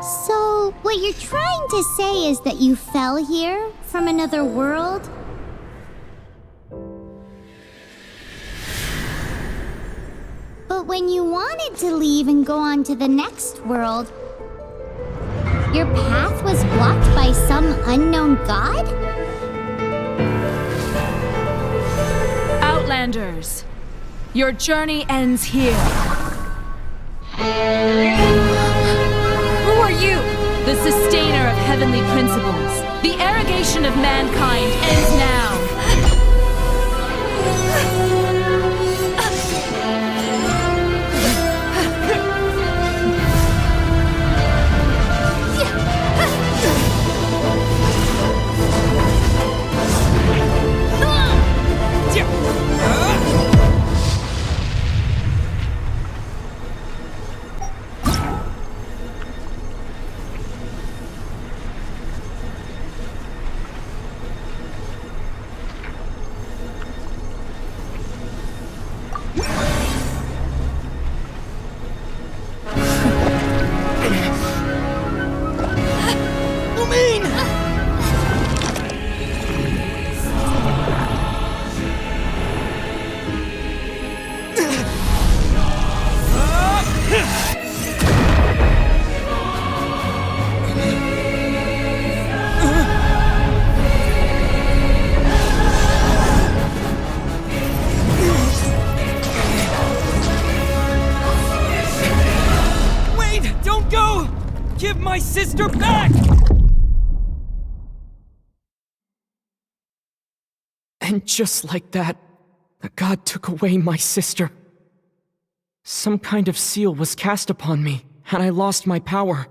So, what you're trying to say is that you fell here from another world? But when you wanted to leave and go on to the next world, your path was blocked by some unknown god? Outlanders, your journey ends here. Who are you? The sustainer of heavenly principles. The arrogation of mankind ends now. Give my sister back! And just like that, the god took away my sister. Some kind of seal was cast upon me, and I lost my power.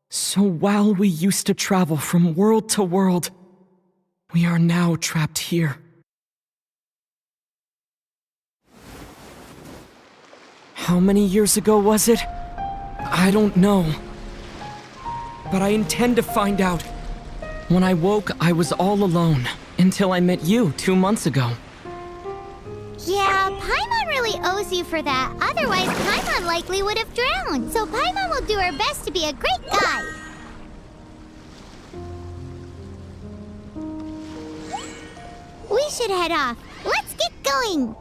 So while we used to travel from world to world, we are now trapped here. How many years ago was it? I don't know. But I intend to find out. When I woke, I was all alone, until I met you 2 months ago. Yeah, Paimon really owes you for that. Otherwise, Paimon likely would have drowned. So Paimon will do her best to be a great guide. We should head off. Let's get going.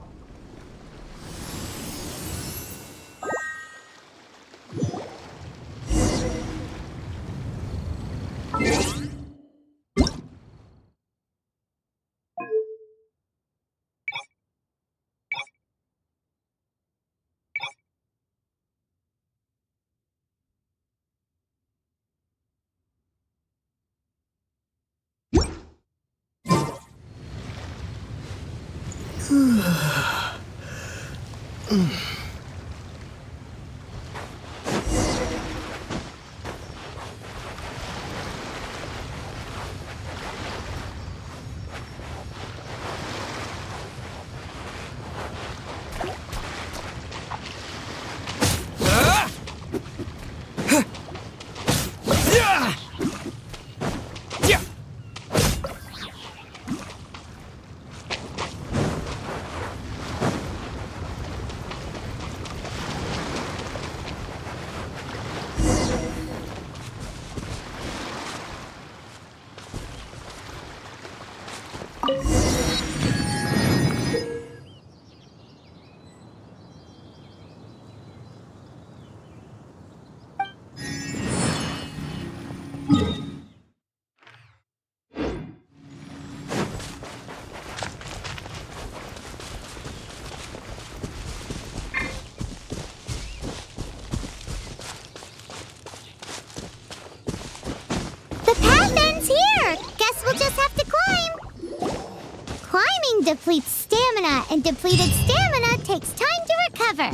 Depletes stamina, and depleted stamina takes time to recover.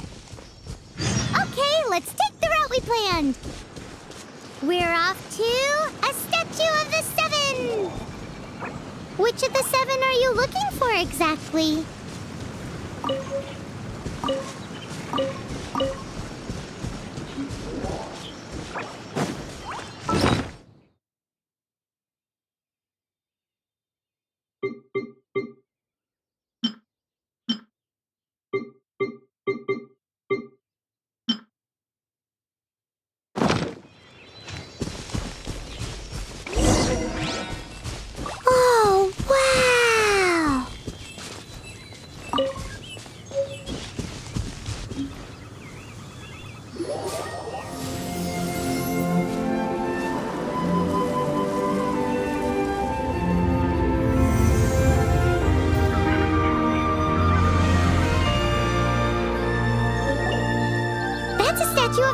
Okay, let's take the route we planned. We're off to a Statue of the Seven. Which of the 7 are you looking for exactly?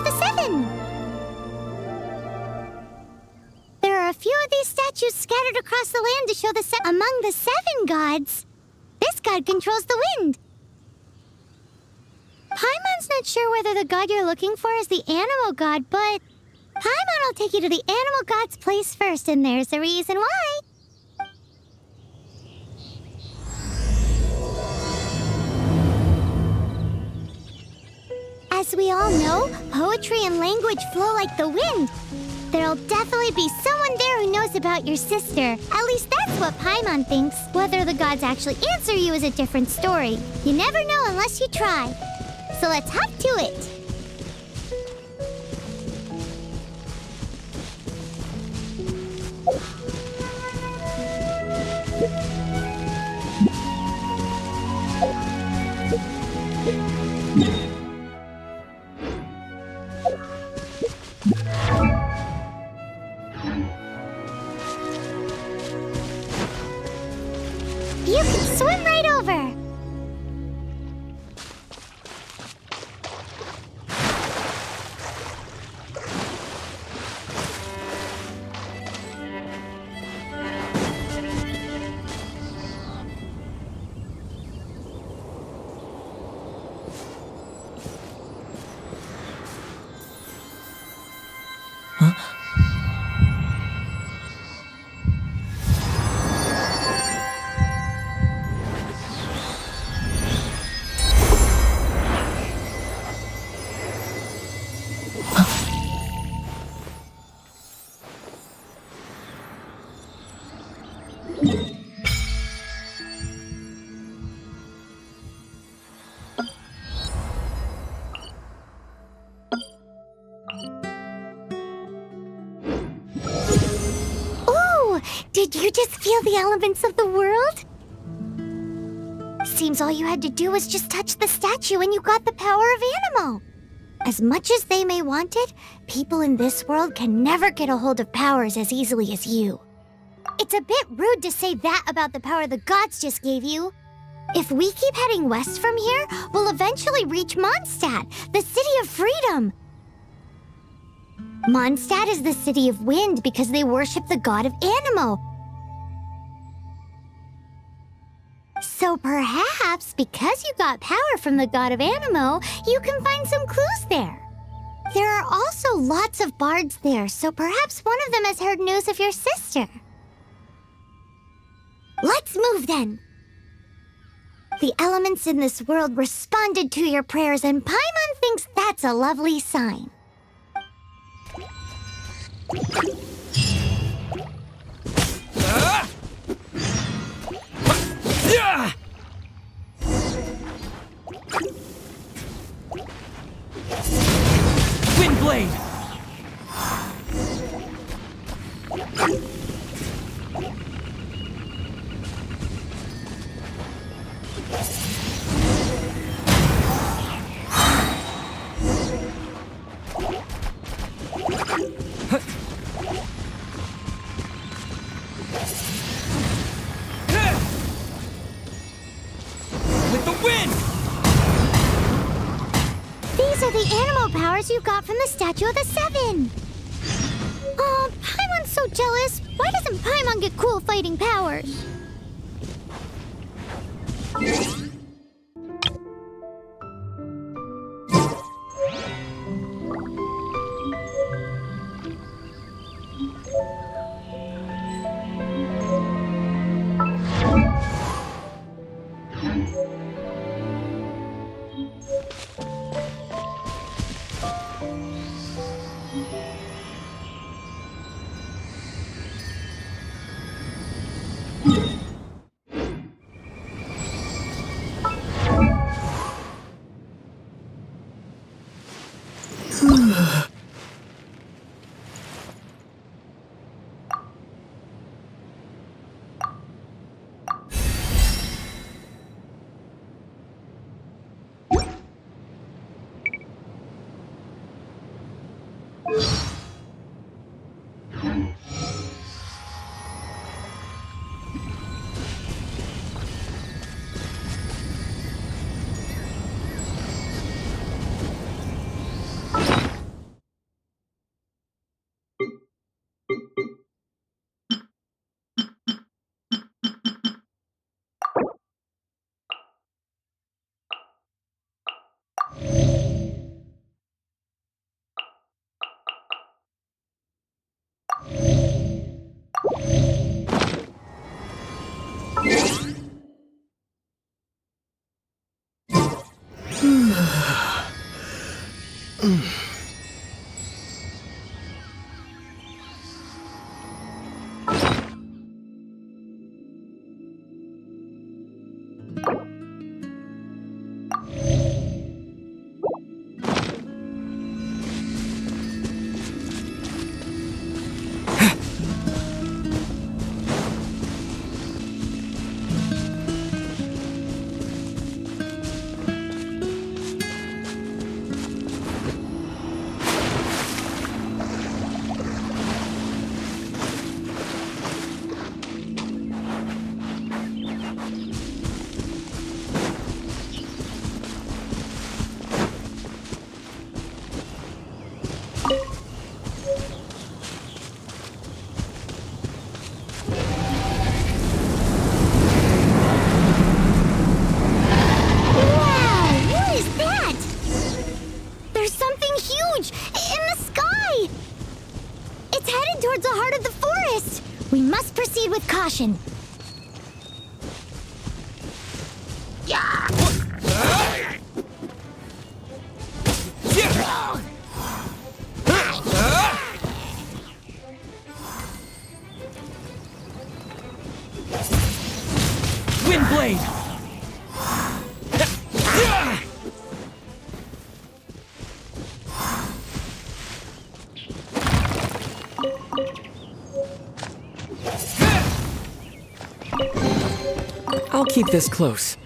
of the Seven. There are a few of these statues scattered across the land to show among the 7 gods. This god controls the wind. Paimon's not sure whether the god you're looking for is the animal god, but Paimon will take you to the animal god's place first, and there's the reason why. As we all know, poetry and language flow like the wind. There'll definitely be someone there who knows about your sister. At least that's what Paimon thinks. Whether the gods actually answer you is a different story. You never know unless you try. So let's hop to it. You can swim right over. Did you just feel the elements of the world? Seems all you had to do was just touch the statue and you got the power of Animo. As much as they may want it, people in this world can never get a hold of powers as easily as you. It's a bit rude to say that about the power the gods just gave you. If we keep heading west from here, we'll eventually reach Mondstadt, the city of freedom. Mondstadt is the city of wind because they worship the god of Animo. So perhaps, because you got power from the god of Animo, you can find some clues there. There are also lots of bards there, so perhaps one of them has heard news of your sister. Let's move then. The elements in this world responded to your prayers, and Paimon thinks that's a lovely sign. Windblade! With the wind! These are the animal powers you got from the Statue of the Seven. Oh, Paimon's so jealous. Why doesn't Paimon get cool fighting powers? Caution. Windblade! I'll keep this close.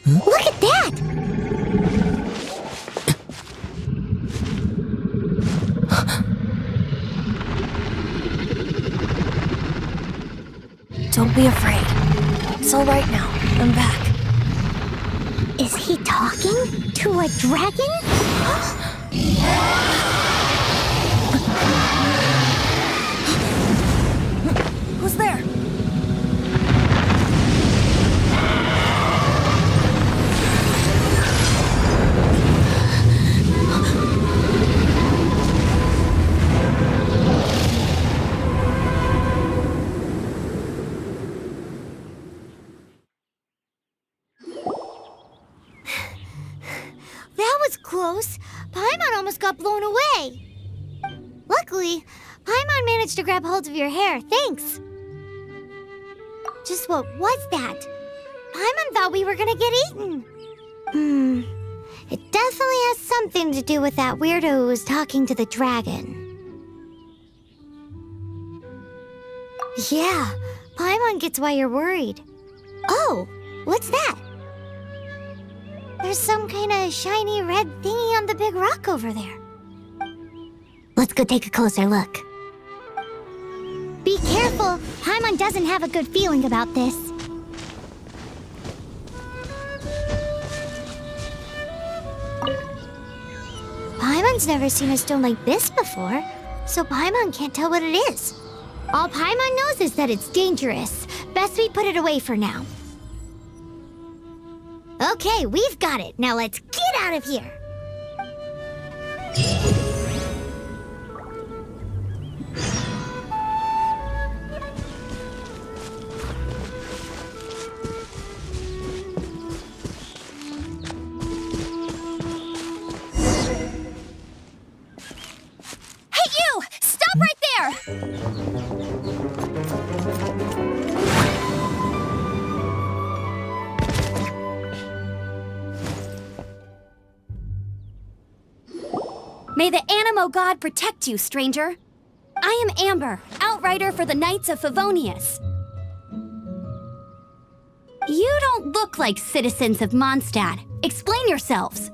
Look at that! Don't be afraid. It's all right now. I'm back. Is he talking to a dragon? Who's there? That was close. Paimon almost got blown away. Luckily, Paimon managed to grab hold of your hair. Thanks. Just what was that? Paimon thought we were gonna get eaten. It definitely has something to do with that weirdo who was talking to the dragon. Yeah, Paimon gets why you're worried. Oh, what's that? There's some kind of shiny red thingy on the big rock over there. Let's go take a closer look. Be careful. Paimon doesn't have a good feeling about this. Paimon's never seen a stone like this before, so Paimon can't tell what it is. All Paimon knows is that it's dangerous. Best we put it away for now. Okay, we've got it. Now let's get out of here. May the Animo God protect you, stranger. I am Amber, outrider for the Knights of Favonius. You don't look like citizens of Mondstadt. Explain yourselves.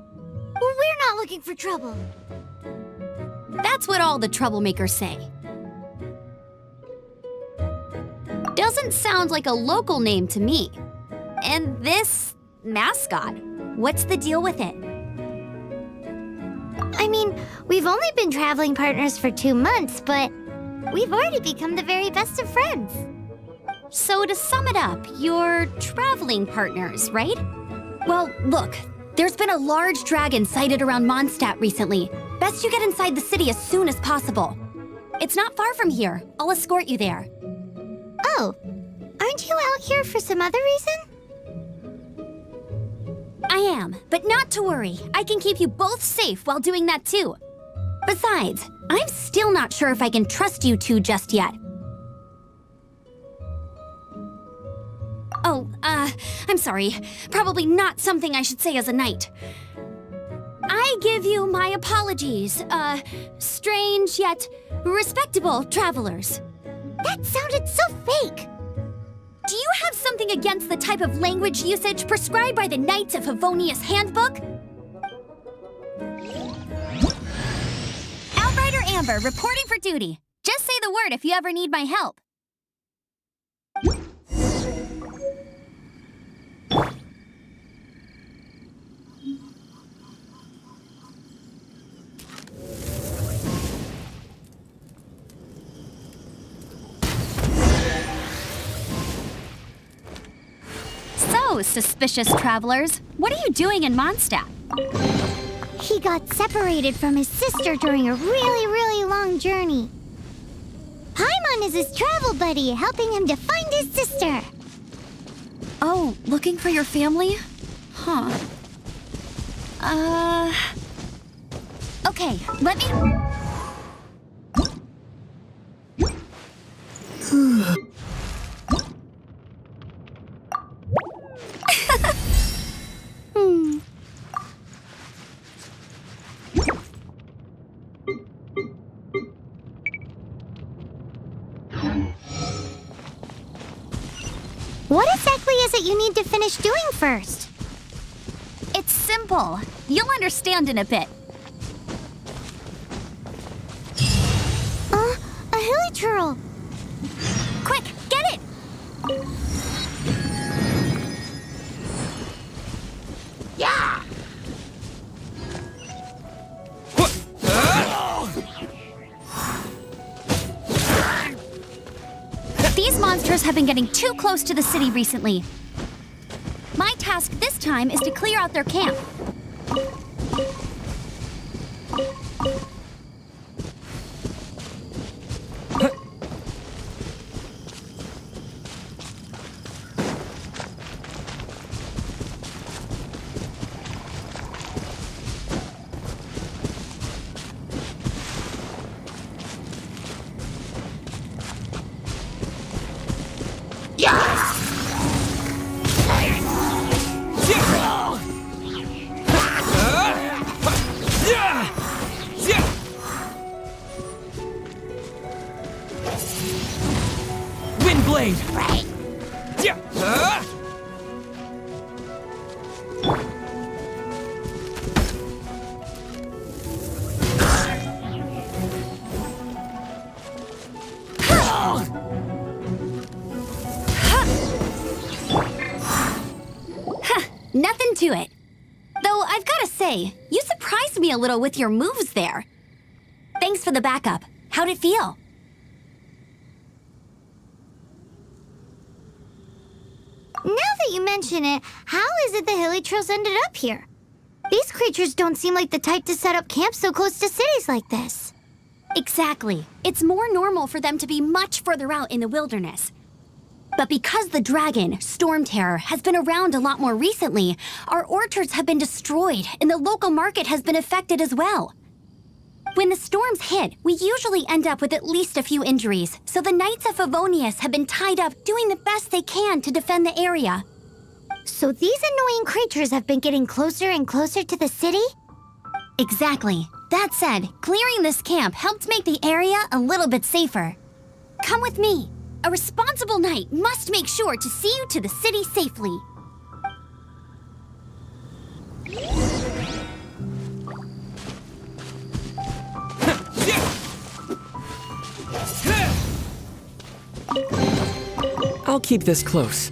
We're not looking for trouble. That's what all the troublemakers say. Doesn't sound like a local name to me. And this mascot, what's the deal with it? I mean, we've only been traveling partners for 2 months, but we've already become the very best of friends. So to sum it up, you're traveling partners, right? Well, look, there's been a large dragon sighted around Mondstadt recently. Best you get inside the city as soon as possible. It's not far from here. I'll escort you there. Oh, aren't you out here for some other reason? I am, but not to worry. I can keep you both safe while doing that too. Besides, I'm still not sure if I can trust you two just yet. Oh, I'm sorry. Probably not something I should say as a knight. I give you my apologies, strange yet respectable travelers. That sounded so fake. Do you have something against the type of language usage prescribed by the Knights of Favonius Handbook? Outrider Amber, reporting for duty. Just say the word if you ever need my help. So, suspicious travelers, what are you doing in Mondstadt? He got separated from his sister during a really long journey. Paimon is his travel buddy, helping him to find his sister. Oh, looking for your family? Huh. Okay, let me... What exactly is it you need to finish doing first? It's simple. You'll understand in a bit. A hilichurl. Quick, get it! Yeah! These monsters have been getting too close to the city recently. My task this time is to clear out their camp. Windblade! Right. Nothing to it. Though I've gotta say, you surprised me a little with your moves there. Thanks for the backup. How'd it feel? Now that you mention it, how is it the hilichurls ended up here? These creatures don't seem like the type to set up camp so close to cities like this. Exactly. It's more normal for them to be much further out in the wilderness. But because the dragon, Storm Terror, has been around a lot more recently, our orchards have been destroyed and the local market has been affected as well. When the storms hit, we usually end up with at least a few injuries, so the Knights of Favonius have been tied up doing the best they can to defend the area. So these annoying creatures have been getting closer and closer to the city? Exactly. That said, clearing this camp helped make the area a little bit safer. Come with me. A responsible knight must make sure to see you to the city safely. I'll keep this close.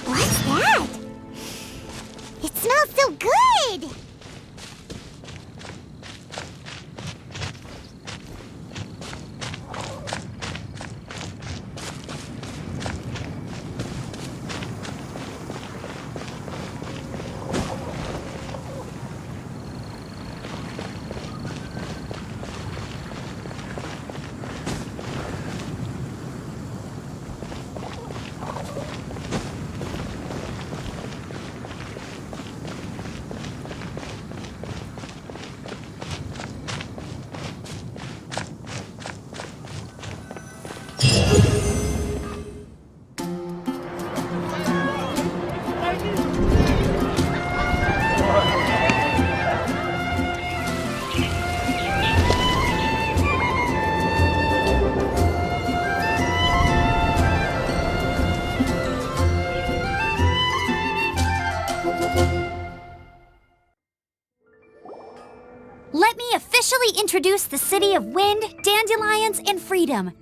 What's that? It smells so good! Let me officially introduce the city of wind, dandelions, and freedom.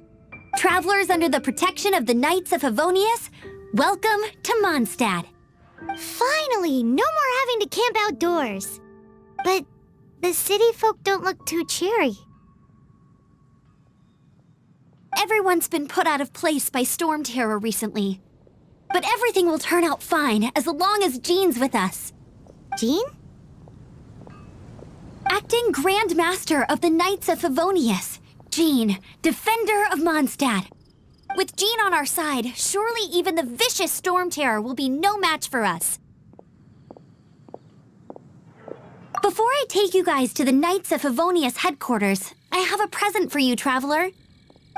Travelers under the protection of the Knights of Favonius, welcome to Mondstadt. Finally, no more having to camp outdoors. But the city folk don't look too cheery. Everyone's been put out of place by storm terror recently. But everything will turn out fine as long as Jean's with us. Jean? Acting Grand Master of the Knights of Favonius, Jean, Defender of Mondstadt. With Jean on our side, surely even the vicious storm terror will be no match for us. Before I take you guys to the Knights of Favonius headquarters, I have a present for you, Traveler.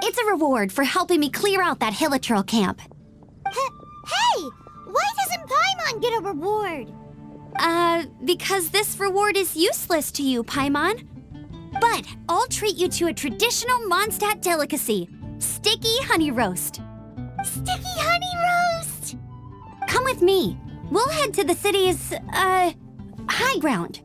It's a reward for helping me clear out that Hilichurl camp. Hey! Why doesn't Paimon get a reward? Because this reward is useless to you, Paimon. But I'll treat you to a traditional Mondstadt delicacy, sticky honey roast. Sticky honey roast! Come with me. We'll head to the city's, high ground.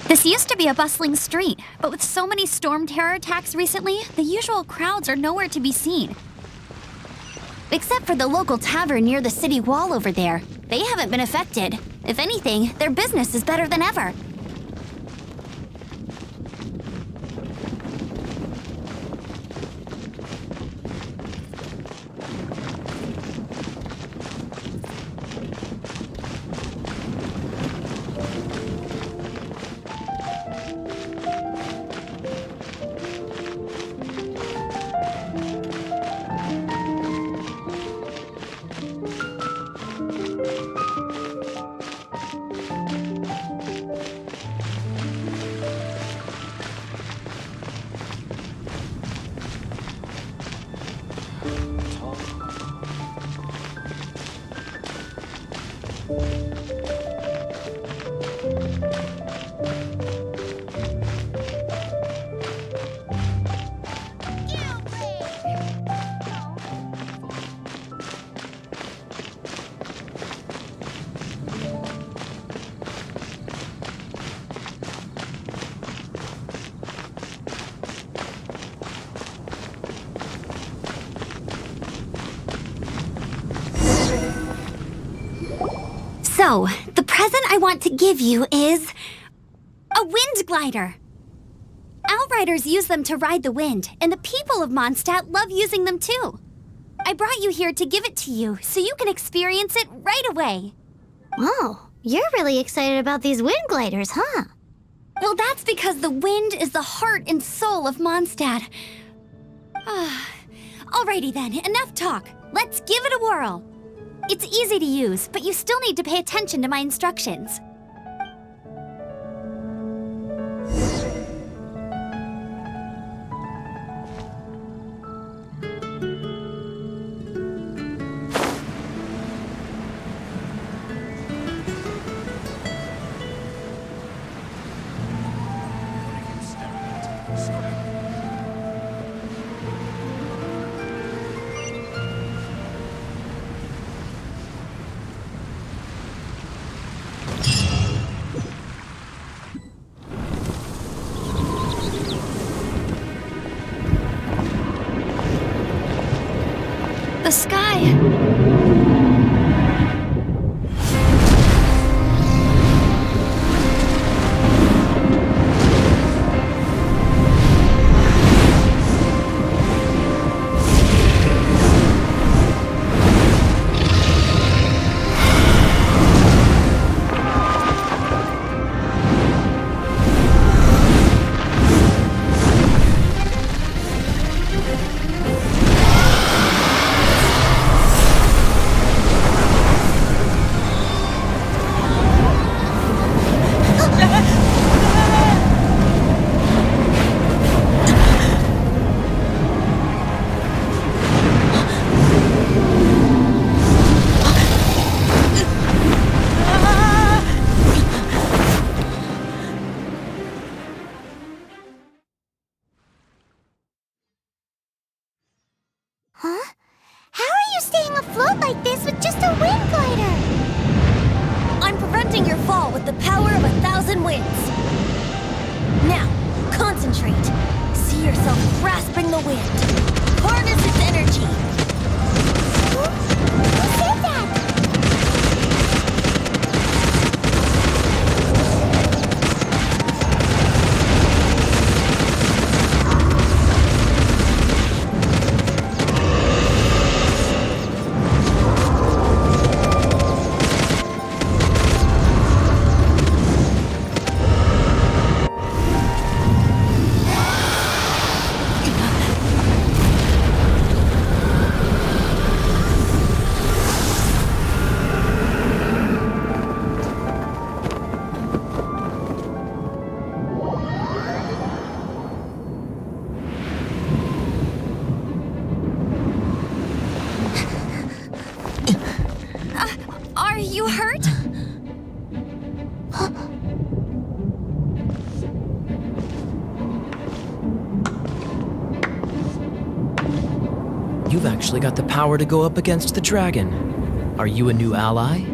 This used to be a bustling street, but with so many storm terror attacks recently, the usual crowds are nowhere to be seen. Except for the local tavern near the city wall over there. They haven't been affected. If anything, their business is better than ever. So, the present I want to give you is a wind glider. Outriders use them to ride the wind, and the people of Mondstadt love using them too. I brought you here to give it to you so you can experience it right away. Oh, you're really excited about these wind gliders, huh? Well, that's because the wind is the heart and soul of Mondstadt. Alrighty then, enough talk. Let's give it a whirl. It's easy to use, but you still need to pay attention to my instructions. The sky. Huh? How are you staying afloat like this with just a wind glider? I'm preventing your fall with the power of 1,000 winds. Now, concentrate. See yourself grasping the wind. Harness its energy. Who said that? Are you hurt? You've actually got the power to go up against the dragon. Are you a new ally?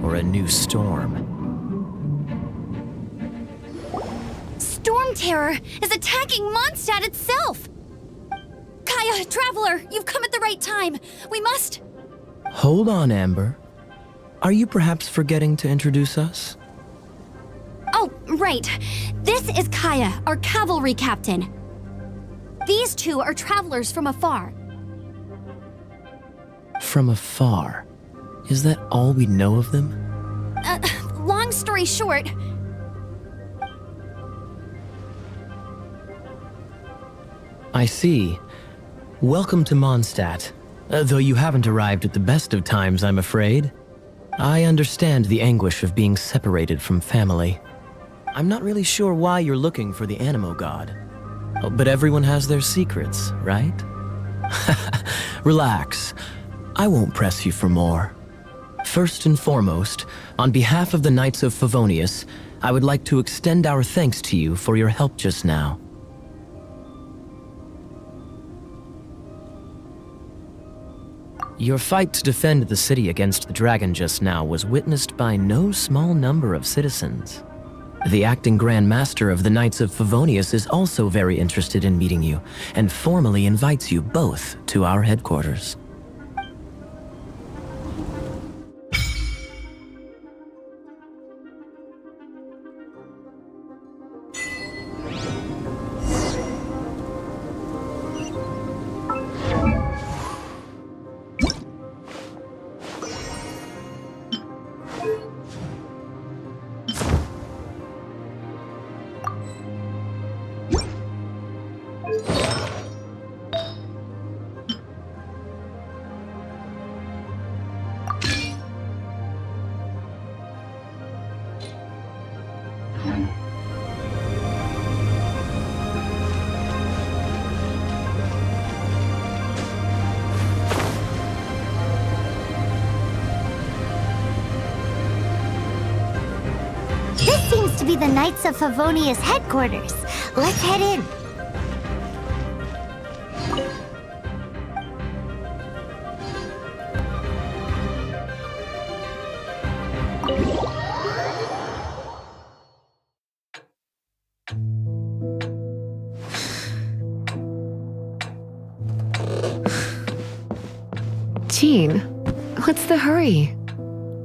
Or a new storm? Storm Terror is attacking Mondstadt itself! Kaya, Traveler, you've come at the right time. We must... Hold on, Amber. Are you perhaps forgetting to introduce us? Oh, right. This is Kaya, our cavalry captain. These two are travelers from afar. From afar? Is that all we know of them? Long story short... I see. Welcome to Mondstadt. Though you haven't arrived at the best of times, I'm afraid. I understand the anguish of being separated from family. I'm not really sure why you're looking for the Animo God. But everyone has their secrets, right? Relax. I won't press you for more. First and foremost, on behalf of the Knights of Favonius, I would like to extend our thanks to you for your help just now. Your fight to defend the city against the dragon just now was witnessed by no small number of citizens. The acting Grand Master of the Knights of Favonius is also very interested in meeting you, and formally invites you both to our headquarters. must be the Knights of Favonius headquarters. Let's head in. Jean, what's the hurry?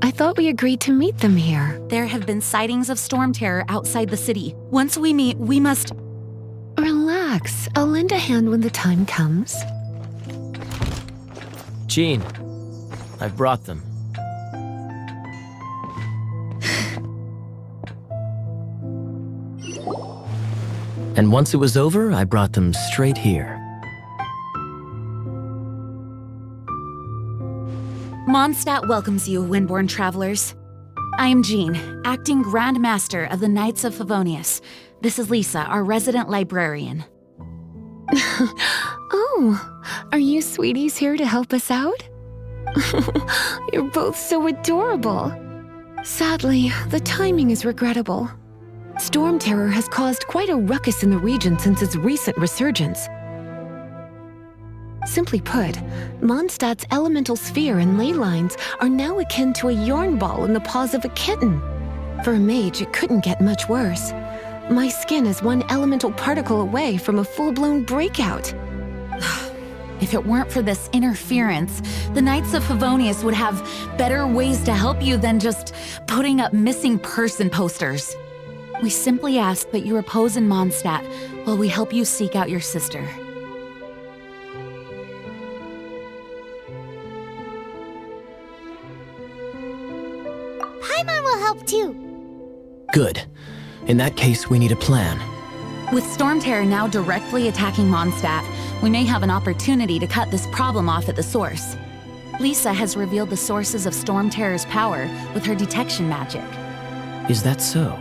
I thought we agreed to meet them here. There have been sightings of storm terror outside the city. Once we meet, we must... Relax. I'll lend a hand when the time comes. Jean, I've brought them. And once it was over, I brought them straight here. Mondstadt welcomes you, Windborn travelers. I am Jean, acting Grand Master of the Knights of Favonius. This is Lisa, our resident librarian. Oh, are you sweeties here to help us out? You're both so adorable. Sadly, the timing is regrettable. Storm terror has caused quite a ruckus in the region since its recent resurgence. Simply put, Mondstadt's elemental sphere and ley lines are now akin to a yarn ball in the paws of a kitten. For a mage, it couldn't get much worse. My skin is one elemental particle away from a full-blown breakout. If it weren't for this interference, the Knights of Favonius would have better ways to help you than just putting up missing person posters. We simply ask that you repose in Mondstadt while we help you seek out your sister. Paimon will help too. Good. In that case, we need a plan. With storm terror now directly attacking Mondstadt, we may have an opportunity to cut this problem off at the source. Lisa has revealed the sources of storm terror's power with her detection magic. Is that so?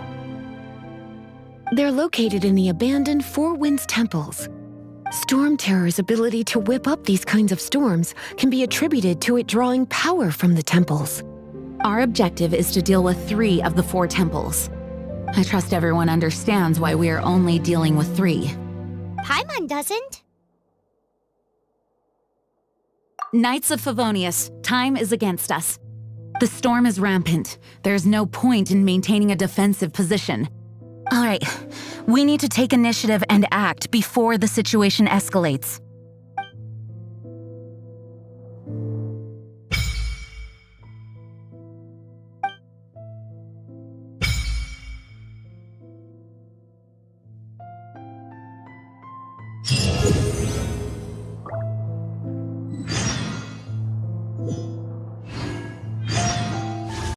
They're located in the abandoned Four Winds temples. Storm terror's ability to whip up these kinds of storms can be attributed to it drawing power from the temples. Our objective is to deal with 3 of the 4 temples. I trust everyone understands why we are only dealing with 3. Paimon doesn't. Knights of Favonius, time is against us. The storm is rampant. There's no point in maintaining a defensive position. All right, we need to take initiative and act before the situation escalates.